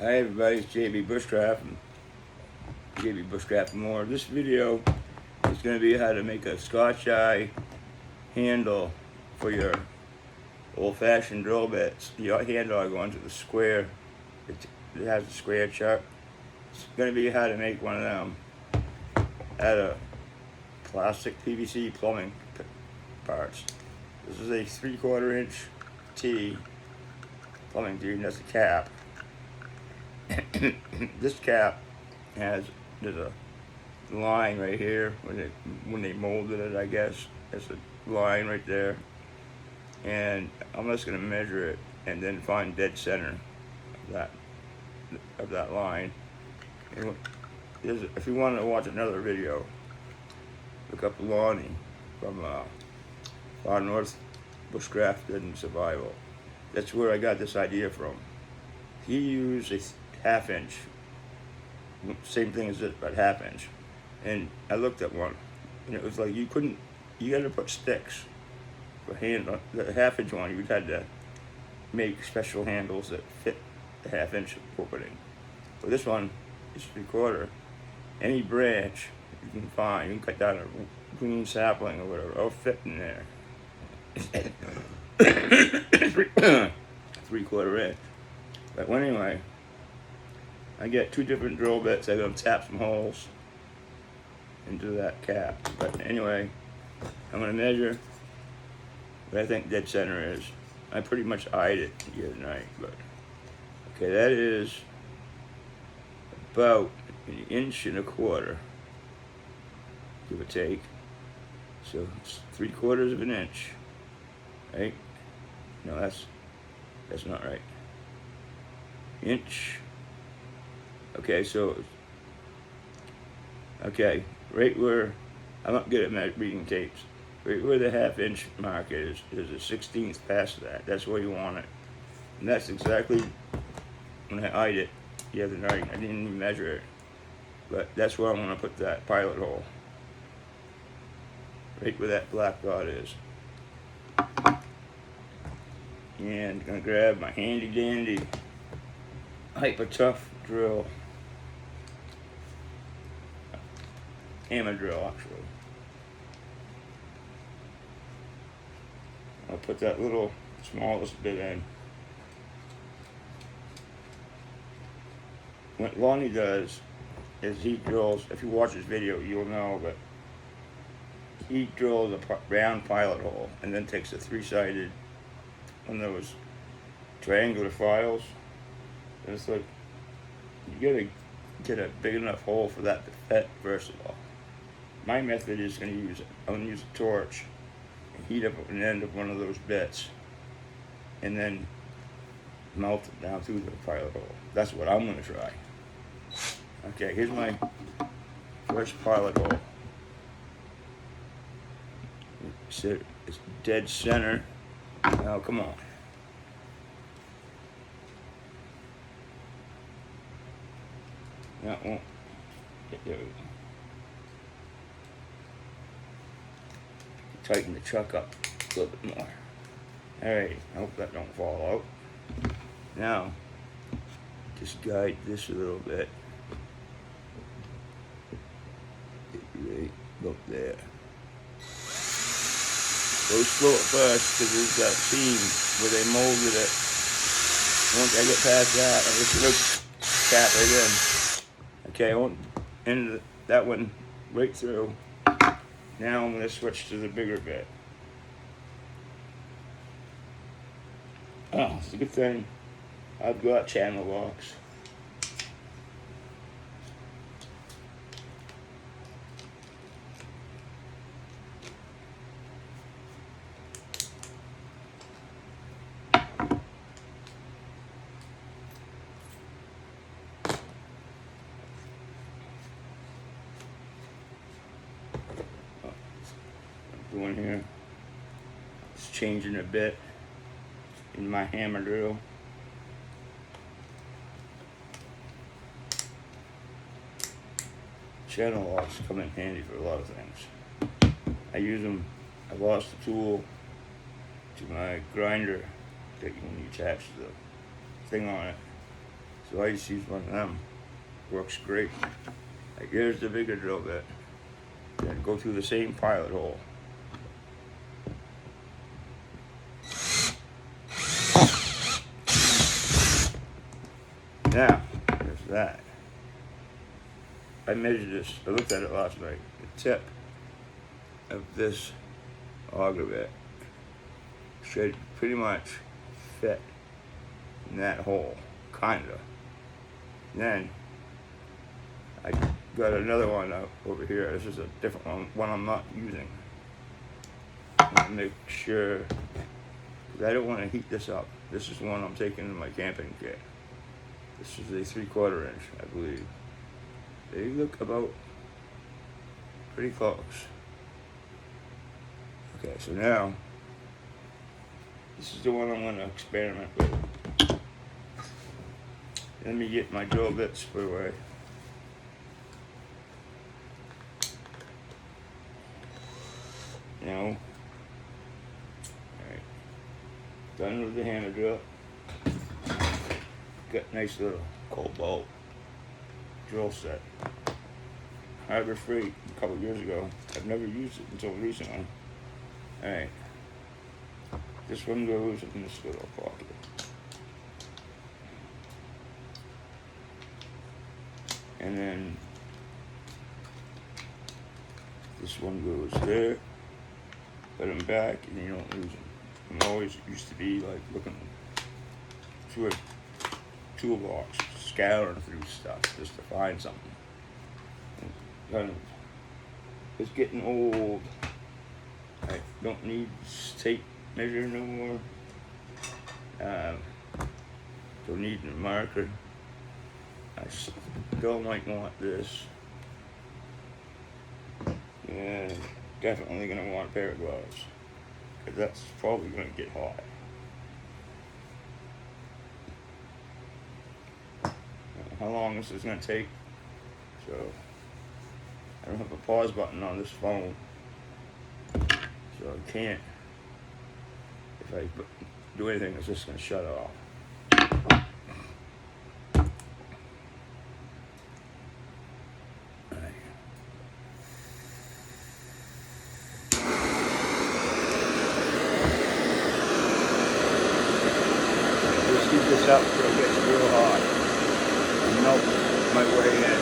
Hi everybody, it's Jbbushcraft and Jbbushcraft&more. This video is going to be how to make a Scotch eye handle for your old-fashioned drill bits. The handle will go into the square. It has a square chuck. It's going to be how to make one of them out of plastic PVC plumbing parts. This is a 3/4 inch T plumbing tee, and that's a cap. This cap there's a line right here when they molded it, I guess. There's a line right there, and I'm just gonna measure it and then find dead center of that line. And if you want to watch another video, look up Lonnie from Far North Bushcraft and Survival. That's where I got this idea from. He used a 1/2 inch, same thing as this, but 1/2 inch. And I looked at one, and it was like you had to put sticks for handle. The 1/2 inch one, you had to make special handles that fit the 1/2 inch opening. But this one is 3/4. Any branch you can find, you can cut down a green sapling or whatever, it'll fit in there. 3/4 inch. But anyway, I get 2 different drill bits. I'm gonna tap some holes into that cap. But anyway, I'm gonna measure what I think dead center is. I pretty much eyed it the other night, but okay, that is about 1 1/4 inches, give or take. So it's 3/4 of an inch, right? No, that's not right. Inch. Okay, so right where I'm not good at reading tapes. Right where the 1/2 inch mark is a 1/16 past that. That's where you want it, and that's exactly when I eyed it the other night. I didn't even measure it, but that's where I'm gonna put that pilot hole. Right where that black dot is. And I'm gonna grab my handy dandy hyper tough drill. Hammer drill, actually. I'll put that little smallest bit in. What Lonnie does is he drills, if you watch his video you'll know, but he drills a round pilot hole and then takes a 3-sided, one of those triangular files. And it's like, you gotta get a big enough hole for that to fit, first of all. My method is I'm gonna use a torch and heat up an end of one of those bits and then melt it down through the pilot hole. That's what I'm gonna try. Okay, here's my first pilot hole. It's dead center. Now come on. That won't get there. Tighten the chuck up a little bit more. Alright, I hope that don't fall out. Now, just guide this a little bit. Right about there. Go slow at first because there's that seam where they molded it. Once I get past that, I just tap it in. Okay, I won't end that one right through. Now I'm going to switch to the bigger bit. Oh, it's a good thing I've got channel locks. Doing here, it's changing a bit in my hammer drill. Channel locks come in handy for a lot of things. I use them. I lost the tool to my grinder that when you attach the thing on it. So I just use one of them. Works great. Like here's the bigger drill bit. And go through the same pilot hole. Now, there's that. I measured this, I looked at it last night. The tip of this auger bit should pretty much fit in that hole, kinda. Then I got another one out over here. This is a different one I'm not using. I'm gonna make sure, because I don't want to heat this up. This is one I'm taking in my camping kit. This is a 3/4 inch, I believe. They look about pretty close. Okay, so now, this is the one I'm gonna experiment with. Let me get my drill bits put away. Now, alright, done with the hammer drill. Got nice little cobalt drill set. Harbor Freight a couple years ago. I've never used it until recently. Alright, this one goes in this little pocket. And then this one goes there. Put them back and you don't lose them. I'm always used to be like looking through a toolbox, scouring through stuff just to find something. And kind of, it's getting old. I don't need tape measure no more. Don't need a marker. I still might want this. And definitely gonna want a pair of gloves, because that's probably gonna get hot. How long this is gonna take? So I don't have a pause button on this phone, so I can't. If I do anything, it's just gonna shut off. Keep this up till it gets real hot and melt my way in.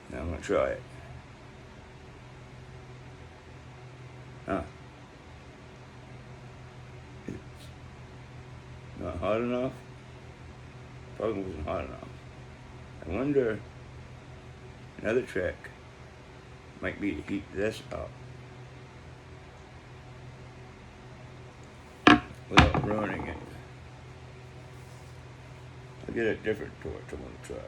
Now I'm going to try it. Huh. It's not hot enough. Probably wasn't hot enough. I wonder, another trick might be to heat this up without ruining it. I'll get a different torch I want to try.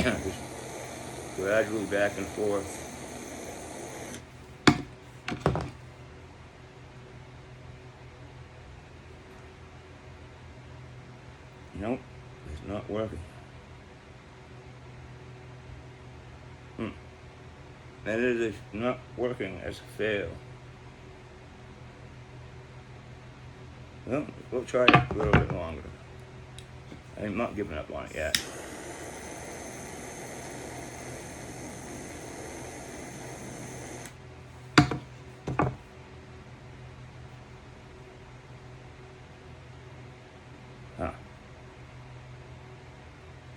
Just gradually back and forth. Nope, it's not working. And it is not working as a fail. Well, we'll try it a little bit longer. I'm not giving up on it yet.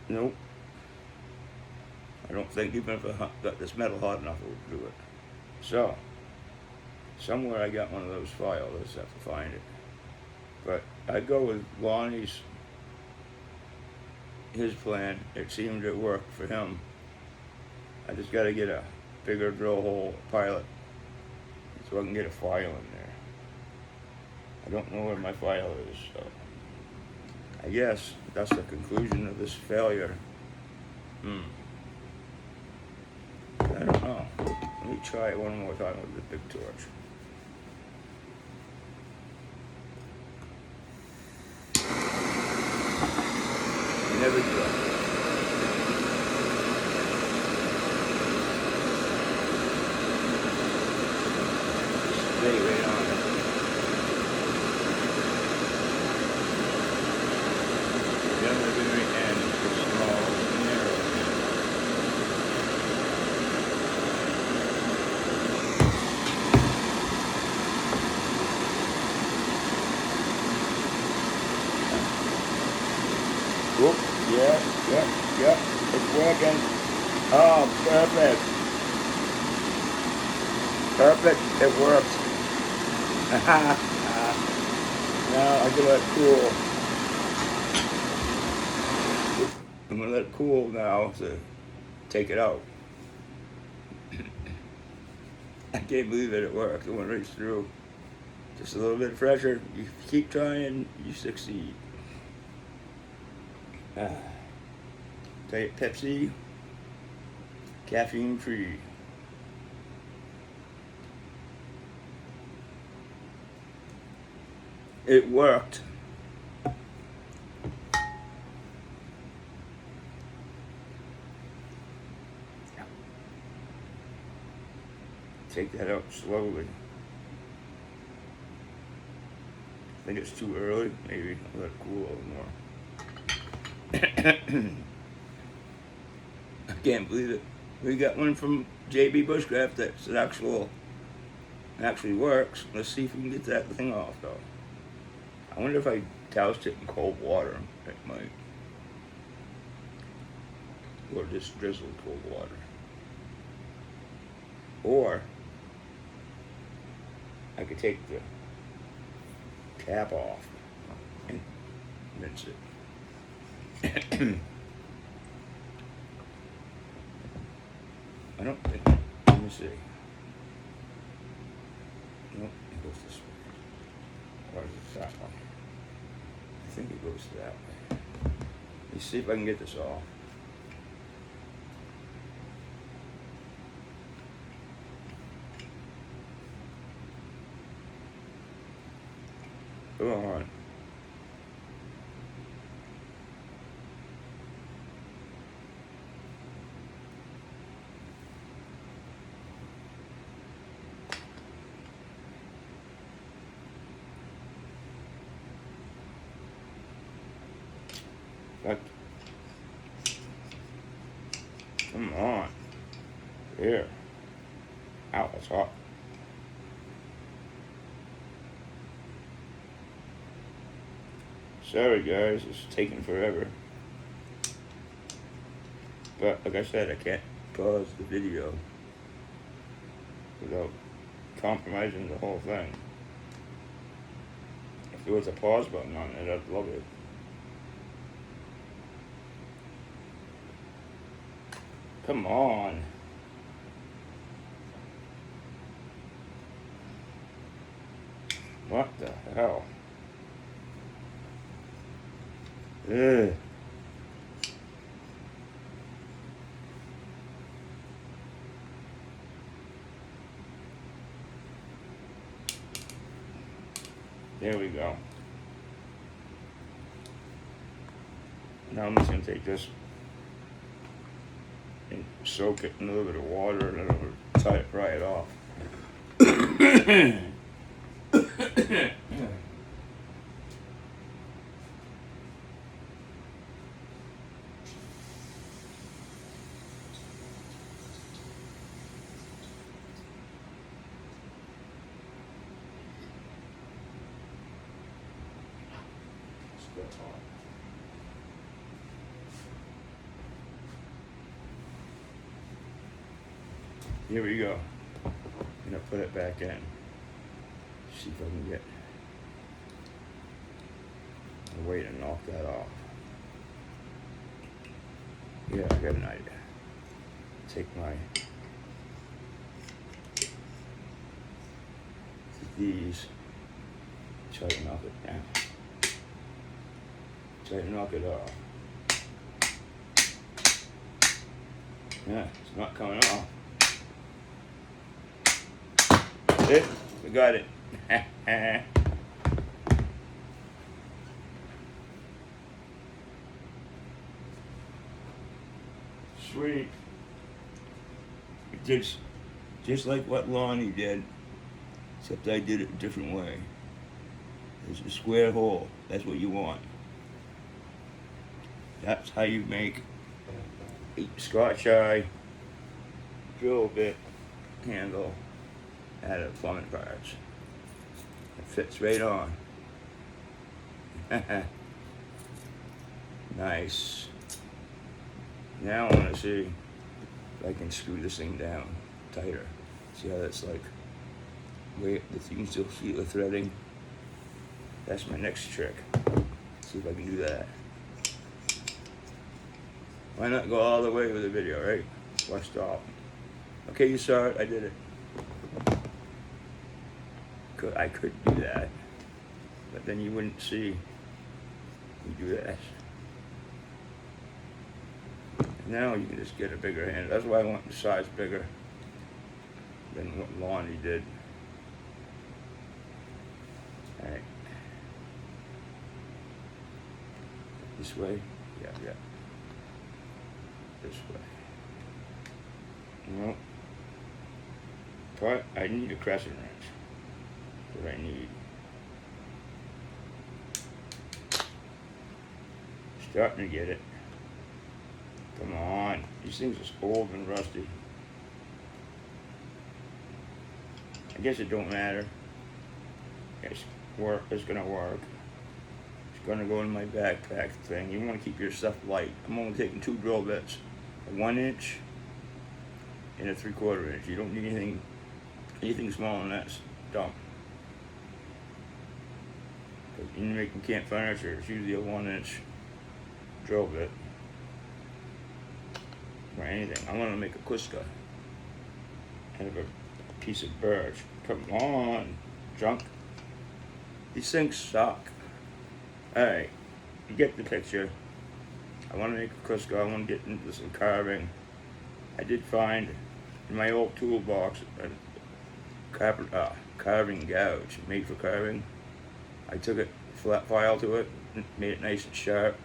Nope. I don't think even if I got this metal hot enough, it would do it. So, somewhere I got one of those files. I just have to find it. But I go with Lonnie's, his plan. It seemed to work for him. I just got to get a bigger drill hole pilot so I can get a file in there. I don't know where my file is, so I guess that's the conclusion of this failure. I don't know. Let me try it one more time with the big torch. Never do it. Stay right on it. Then the very end is small and narrow. Whoop, yeah, it's working. Oh, perfect. Perfect, it works. Now I can let it cool. I'm gonna let it cool now to take it out. I can't believe it worked. It went right through. Just a little bit of pressure. You keep trying, you succeed. Diet Pepsi, caffeine free. It worked. Take that out slowly. I think it's too early. Maybe I'll let it cool a little more. I can't believe it. We got one from Jbbushcraft that's actually works. Let's see if we can get that thing off though. I wonder if I doused it in cold water. It might. Or just drizzled cold water. Or I could take the cap off and rinse it. I don't think, let me see. Nope, it goes this way. Or is it that way? I think it goes that way. Let me see if I can get this off. Come on. Come on. Here. Ow, that's hot. Sorry guys, it's taking forever. But like I said, I can't pause the video without compromising the whole thing. If there was a pause button on it, I'd love it. Come on. What the hell? Ugh. There we go. Now I'm just going to take this and soak it in a little bit of water and then I'll fry it off. Here we go. I'm gonna put it back in. See if I can get a way to knock that off. Yeah, I got an idea. Take these, try to knock it down. Try to knock it off. Yeah, it's not coming off. See? We got it. Sweet. It did just like what Lonnie did, except I did it a different way. There's a square hole. That's what you want. That's how you make a Scotch eye drill bit handle out of plumbing parts. It fits right on. Nice. Now I want to see if I can screw this thing down tighter. See how that's like, wait, you can still see the threading. That's my next trick. See if I can do that. Why not go all the way with the video, right? Why stop? Okay, you saw it, I did it. I could do that, but then you wouldn't see me do that. Now you can just get a bigger hand. That's why I want the size bigger than what Lonnie did. Alright. This way? Yeah. This way. No. But I need a crescent wrench. That's what I need. Starting to get it. Come on. These things are old and rusty. I guess it don't matter. It's gonna work. It's gonna go in my backpack thing. You wanna keep your stuff light. I'm only taking 2 drill bits. A 1 inch and a 3/4 inch. You don't need anything smaller than that's dumb. In making camp furniture, it's usually a 1 inch drill bit. Or anything. I want to make a Cusca out of a piece of birch. Come on, junk. These things suck. Alright, you get the picture. I want to make a Cusca. I want to get into some carving. I did find in my old toolbox a carving gouge made for carving. I took it, flat file to it, made it nice and sharp.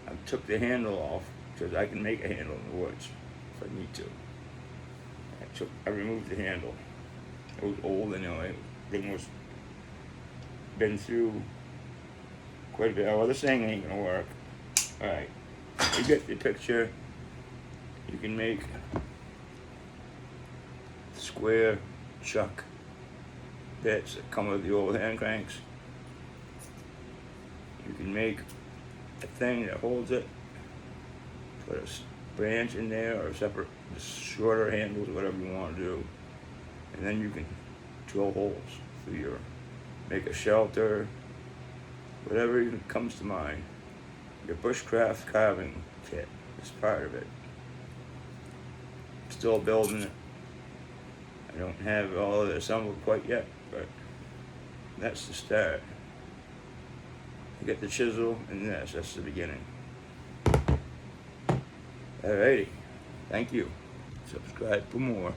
I took the handle off because I can make a handle in the woods if I need to. I removed the handle. It was old anyway. Thing was been through quite a bit. Oh, this thing ain't gonna work. Alright, you get the picture. You can make square chuck bits that come with the old hand cranks. You can make a thing that holds it, put a branch in there or separate, shorter handles, whatever you want to do, and then you can drill holes through your, make a shelter, whatever comes to mind. Your bushcraft carving kit is part of it. Still building it. I don't have all of it assembled quite yet, but that's the start. You get the chisel and that's the beginning. Alrighty, thank you. Subscribe for more.